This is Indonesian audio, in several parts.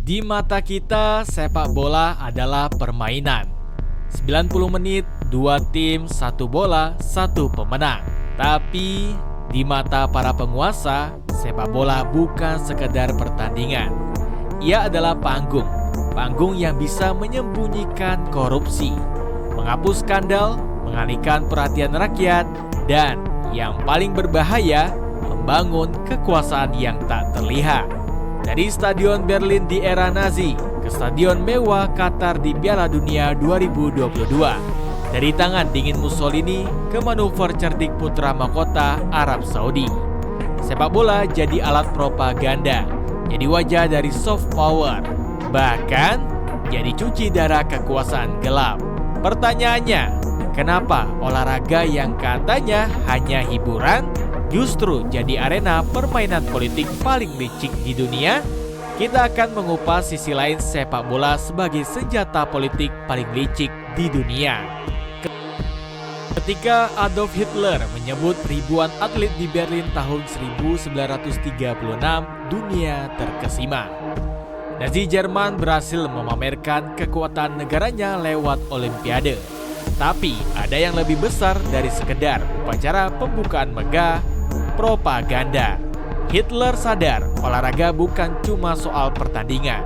Di mata kita, sepak bola adalah permainan. 90 menit, 2 tim, 1 bola, 1 pemenang. Tapi di mata para penguasa, sepak bola bukan sekedar pertandingan. Ia adalah panggung yang bisa menyembunyikan korupsi, menghapus skandal, mengalihkan perhatian rakyat, dan yang paling berbahaya, membangun kekuasaan yang tak terlihat. Dari Stadion Berlin di era Nazi ke Stadion mewah Qatar di Piala Dunia 2022. Dari tangan dingin Mussolini ke manuver cerdik putra mahkota Arab Saudi. Sepak bola jadi alat propaganda, jadi wajah dari soft power, bahkan jadi cuci darah kekuasaan gelap. Pertanyaannya, kenapa olahraga yang katanya hanya hiburan justru jadi arena permainan politik paling licik di dunia? Kita akan mengupas sisi lain sepak bola sebagai senjata politik paling licik di dunia. Ketika Adolf Hitler menyebut ribuan atlet di Berlin tahun 1936, dunia terkesima. Nazi Jerman berhasil memamerkan kekuatan negaranya lewat Olimpiade. Tapi ada yang lebih besar dari sekedar upacara pembukaan megah, propaganda. Hitler sadar olahraga bukan cuma soal pertandingan.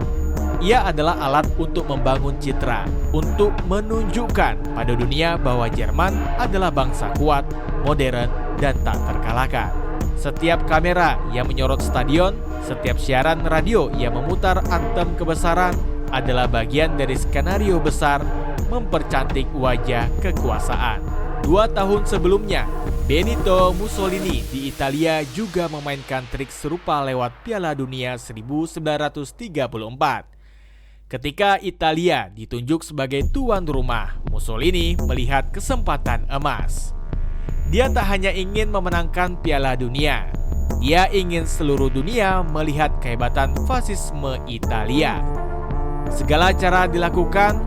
Ia adalah alat untuk membangun citra, untuk menunjukkan pada dunia bahwa Jerman adalah bangsa kuat, modern, dan tak terkalahkan. Setiap kamera yang menyorot stadion, setiap siaran radio yang memutar anthem kebesaran adalah bagian dari skenario besar mempercantik wajah kekuasaan. 2 tahun sebelumnya, Benito Mussolini di Italia juga memainkan trik serupa lewat Piala Dunia 1934. Ketika Italia ditunjuk sebagai tuan rumah, Mussolini melihat kesempatan emas. Dia tak hanya ingin memenangkan Piala Dunia, dia ingin seluruh dunia melihat kehebatan fasisme Italia. Segala cara dilakukan,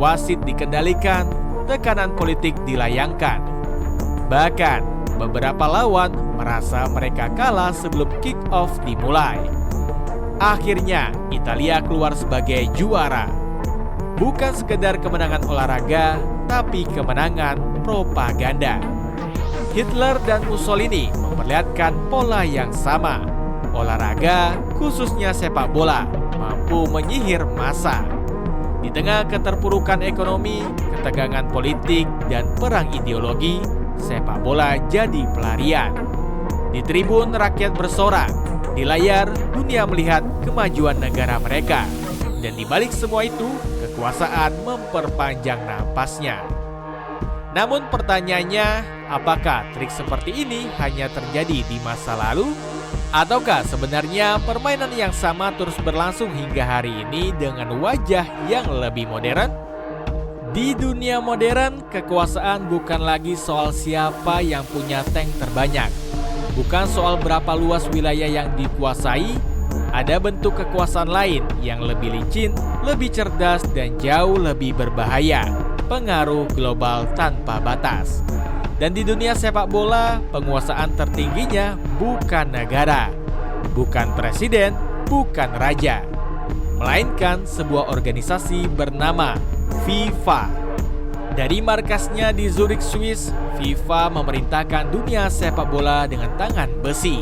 wasit dikendalikan, tekanan politik dilayangkan. Bahkan, beberapa lawan merasa mereka kalah sebelum kick-off dimulai. Akhirnya, Italia keluar sebagai juara. Bukan sekedar kemenangan olahraga, tapi kemenangan propaganda. Hitler dan Mussolini memperlihatkan pola yang sama. Olahraga, khususnya sepak bola, mampu menyihir massa. Di tengah keterpurukan ekonomi, ketegangan politik, dan perang ideologi, sepak bola jadi pelarian. Di tribun rakyat bersorak, di layar dunia melihat kemajuan negara mereka. Dan di balik semua itu, kekuasaan memperpanjang napasnya. Namun pertanyaannya, apakah trik seperti ini hanya terjadi di masa lalu? Ataukah sebenarnya permainan yang sama terus berlangsung hingga hari ini dengan wajah yang lebih modern? Di dunia modern, kekuasaan bukan lagi soal siapa yang punya tank terbanyak. Bukan soal berapa luas wilayah yang dikuasai. Ada bentuk kekuasaan lain yang lebih licin, lebih cerdas, dan jauh lebih berbahaya. Pengaruh global tanpa batas. Dan di dunia sepak bola, penguasaan tertingginya bukan negara, bukan presiden, bukan raja, melainkan sebuah organisasi bernama FIFA. Dari markasnya di Zurich, Swiss, FIFA memerintahkan dunia sepak bola dengan tangan besi.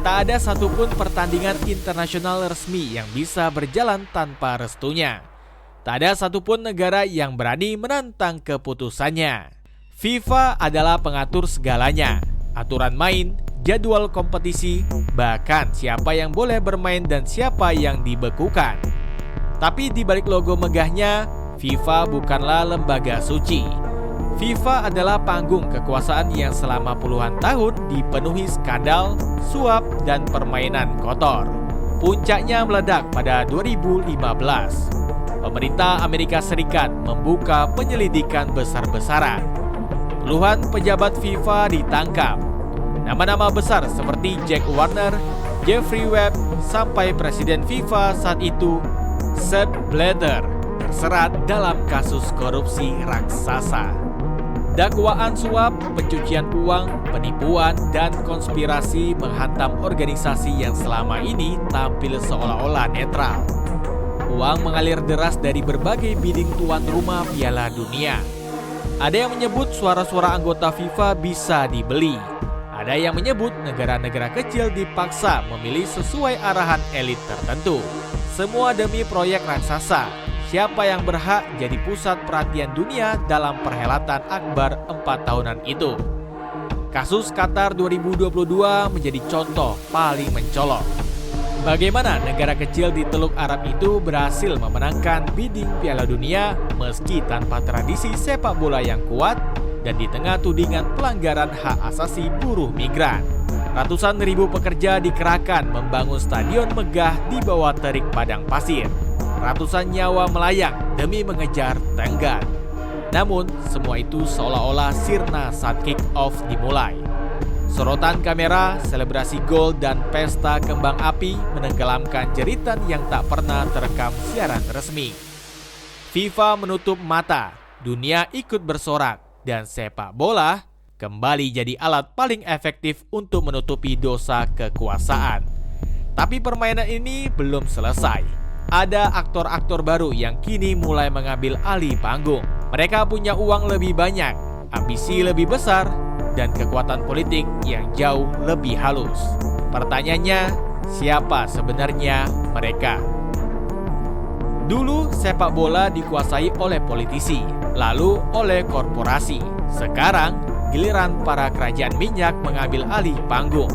Tak ada satupun pertandingan internasional resmi yang bisa berjalan tanpa restunya. Tak ada satupun negara yang berani menantang keputusannya. FIFA adalah pengatur segalanya, aturan main, jadwal kompetisi, bahkan siapa yang boleh bermain dan siapa yang dibekukan. Tapi di balik logo megahnya, FIFA bukanlah lembaga suci. FIFA adalah panggung kekuasaan yang selama puluhan tahun dipenuhi skandal, suap, dan permainan kotor. Puncaknya meledak pada 2015. Pemerintah Amerika Serikat membuka penyelidikan besar-besaran. Puluhan pejabat FIFA ditangkap. Nama-nama besar seperti Jack Warner, Jeffrey Webb, sampai Presiden FIFA saat itu, Sepp Blatter, terserat dalam kasus korupsi raksasa. Dakwaan suap, pencucian uang, penipuan, dan konspirasi menghantam organisasi yang selama ini tampil seolah-olah netral. uang mengalir deras dari berbagai bidding tuan rumah Piala Dunia. Ada yang menyebut suara-suara anggota FIFA bisa dibeli. Ada yang menyebut negara-negara kecil dipaksa memilih sesuai arahan elit tertentu. Semua demi proyek raksasa. Siapa yang berhak jadi pusat perhatian dunia dalam perhelatan akbar 4 tahunan itu? Kasus Qatar 2022 menjadi contoh paling mencolok. Bagaimana negara kecil di Teluk Arab itu berhasil memenangkan bidding Piala Dunia meski tanpa tradisi sepak bola yang kuat dan di tengah tudingan pelanggaran hak asasi buruh migran. Ratusan ribu pekerja dikerahkan membangun stadion megah di bawah terik padang pasir. Ratusan nyawa melayang demi mengejar tenggat. Namun, semua itu seolah-olah sirna saat kick-off dimulai. Sorotan kamera, selebrasi gol, dan pesta kembang api menenggelamkan jeritan yang tak pernah terekam siaran resmi. FIFA menutup mata, dunia ikut bersorak, dan sepak bola kembali jadi alat paling efektif untuk menutupi dosa kekuasaan. Tapi permainan ini belum selesai. Ada aktor-aktor baru yang kini mulai mengambil alih panggung. Mereka punya uang lebih banyak, ambisi lebih besar, dan kekuatan politik yang jauh lebih halus. Pertanyaannya, siapa sebenarnya mereka? Dulu sepak bola dikuasai oleh politisi, lalu oleh korporasi. Sekarang giliran para kerajaan minyak mengambil alih panggung.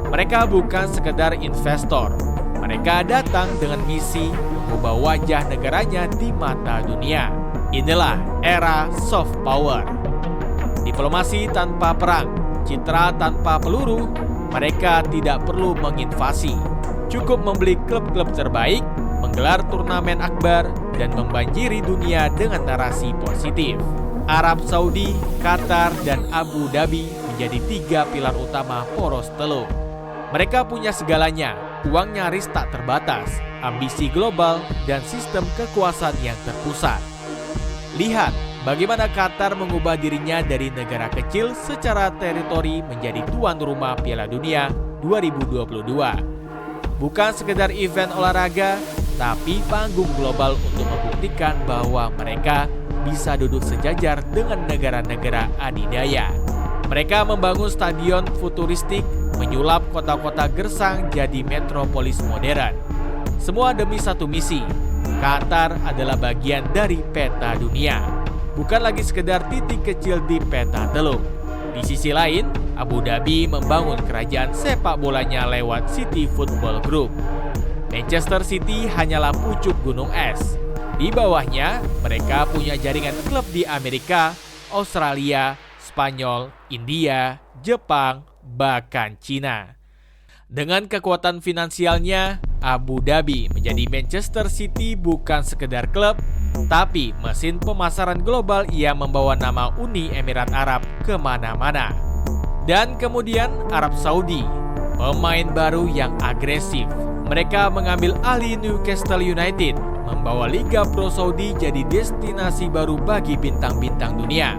Mereka bukan sekedar investor. Mereka datang dengan misi mengubah wajah negaranya di mata dunia. Inilah era soft power. Diplomasi tanpa perang, citra tanpa peluru, mereka tidak perlu menginvasi. Cukup membeli klub-klub terbaik, menggelar turnamen akbar, dan membanjiri dunia dengan narasi positif. Arab Saudi, Qatar, dan Abu Dhabi menjadi 3 pilar utama poros teluk. Mereka punya segalanya, uang nyaris tak terbatas, ambisi global, dan sistem kekuasaan yang terpusat. Lihat bagaimana Qatar mengubah dirinya dari negara kecil secara teritori menjadi tuan rumah Piala Dunia 2022. Bukan sekedar event olahraga, tapi panggung global untuk membuktikan bahwa mereka bisa duduk sejajar dengan negara-negara adidaya. Mereka membangun stadion futuristik, menyulap kota-kota gersang jadi metropolis modern. Semua demi satu misi. Qatar adalah bagian dari peta dunia, bukan lagi sekedar titik kecil di peta teluk. Di sisi lain, Abu Dhabi membangun kerajaan sepak bolanya lewat City Football Group. Manchester City hanyalah pucuk gunung es. Di bawahnya, mereka punya jaringan klub di Amerika, Australia, Spanyol, India, Jepang, bahkan Cina. Dengan kekuatan finansialnya, Abu Dhabi menjadi Manchester City bukan sekedar klub, tapi mesin pemasaran global yang membawa nama Uni Emirat Arab kemana-mana. Dan kemudian Arab Saudi, pemain baru yang agresif. Mereka mengambil alih Newcastle United, membawa Liga Pro Saudi jadi destinasi baru bagi bintang-bintang dunia.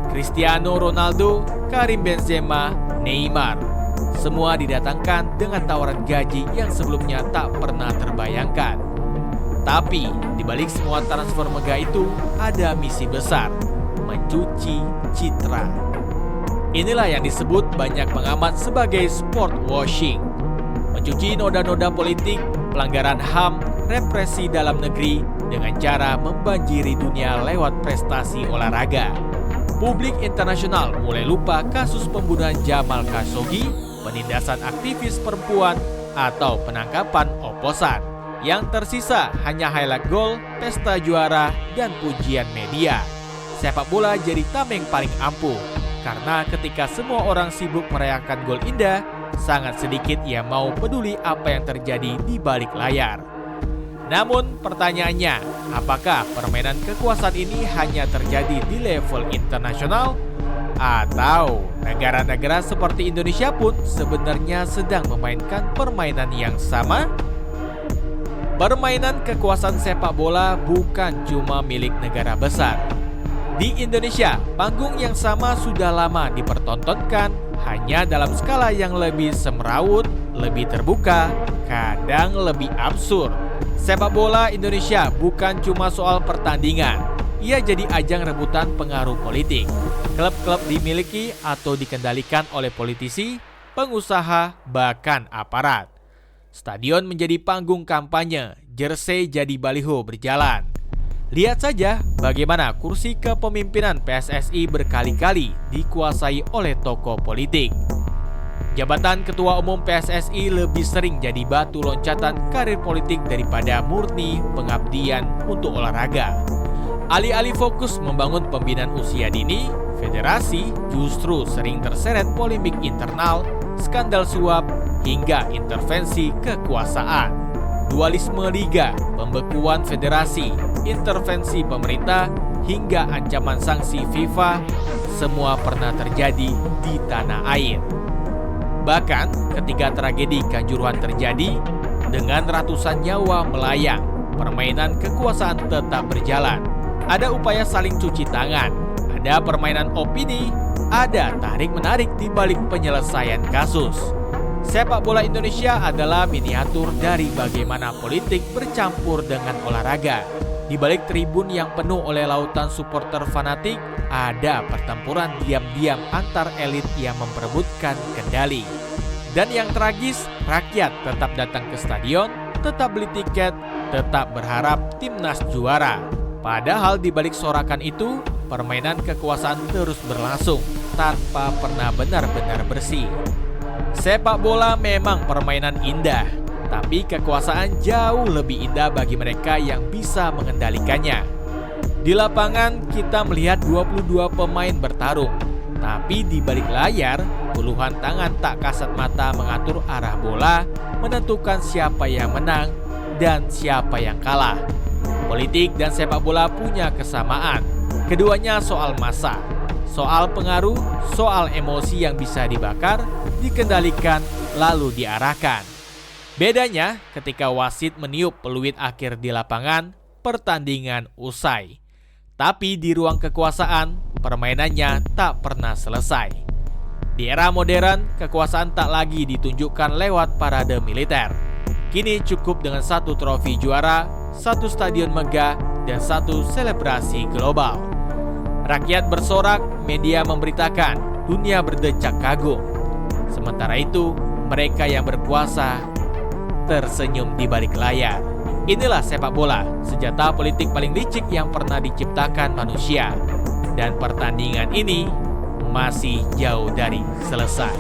Cristiano Ronaldo, Karim Benzema, Neymar. Semua didatangkan dengan tawaran gaji yang sebelumnya tak pernah terbayangkan. Tapi, di balik semua transfer megah itu, ada misi besar, mencuci citra. Inilah yang disebut banyak pengamat sebagai sport washing. Mencuci noda-noda politik, pelanggaran HAM, represi dalam negeri, dengan cara membanjiri dunia lewat prestasi olahraga. Publik internasional mulai lupa kasus pembunuhan Jamal Khashoggi, penindasan aktivis perempuan, atau penangkapan oposan. Yang tersisa hanya highlight gol, pesta juara, dan pujian media. Sepak bola jadi tameng paling ampuh, karena ketika semua orang sibuk merayakan gol indah, sangat sedikit yang mau peduli apa yang terjadi di balik layar. Namun pertanyaannya, apakah permainan kekuasaan ini hanya terjadi di level internasional? Atau negara-negara seperti Indonesia pun sebenarnya sedang memainkan permainan yang sama? Permainan kekuasaan sepak bola bukan cuma milik negara besar. Di Indonesia, panggung yang sama sudah lama dipertontonkan, hanya dalam skala yang lebih semrawut, lebih terbuka, kadang lebih absurd. Sepak bola Indonesia bukan cuma soal pertandingan. Ia jadi ajang rebutan pengaruh politik. Klub-klub dimiliki atau dikendalikan oleh politisi, pengusaha, bahkan aparat. Stadion menjadi panggung kampanye, jersey jadi baliho berjalan. Lihat saja bagaimana kursi kepemimpinan PSSI berkali-kali dikuasai oleh tokoh politik. Jabatan Ketua Umum PSSI lebih sering jadi batu loncatan karir politik daripada murni pengabdian untuk olahraga. Alih-alih fokus membangun pembinaan usia dini, federasi justru sering terseret polemik internal, skandal suap, hingga intervensi kekuasaan. Dualisme liga, pembekuan federasi, intervensi pemerintah, hingga ancaman sanksi FIFA, semua pernah terjadi di tanah air. Bahkan ketika tragedi Kanjuruhan terjadi, dengan ratusan nyawa melayang, permainan kekuasaan tetap berjalan. Ada upaya saling cuci tangan, ada permainan opini, ada tarik-menarik di balik penyelesaian kasus. Sepak bola Indonesia adalah miniatur dari bagaimana politik bercampur dengan olahraga. Di balik tribun yang penuh oleh lautan supporter fanatik, ada pertempuran diam-diam antar elit yang memperebutkan kendali. Dan yang tragis, rakyat tetap datang ke stadion, tetap beli tiket, tetap berharap timnas juara. Padahal di balik sorakan itu, permainan kekuasaan terus berlangsung tanpa pernah benar-benar bersih. Sepak bola memang permainan indah, tapi kekuasaan jauh lebih indah bagi mereka yang bisa mengendalikannya. Di lapangan kita melihat 22 pemain bertarung, tapi di balik layar puluhan tangan tak kasat mata mengatur arah bola, menentukan siapa yang menang dan siapa yang kalah. Politik dan sepak bola punya kesamaan. Keduanya soal massa, soal pengaruh, soal emosi yang bisa dibakar, dikendalikan, lalu diarahkan. Bedanya ketika wasit meniup peluit akhir di lapangan, pertandingan usai. Tapi di ruang kekuasaan, permainannya tak pernah selesai. Di era modern, kekuasaan tak lagi ditunjukkan lewat parade militer. Kini cukup dengan satu trofi juara, satu stadion megah, dan satu selebrasi global. Rakyat bersorak, media memberitakan, dunia berdecak kagum. Sementara itu, mereka yang berkuasa tersenyum di balik layar. Inilah sepak bola, senjata politik paling licik yang pernah diciptakan manusia. Dan pertandingan ini masih jauh dari selesai.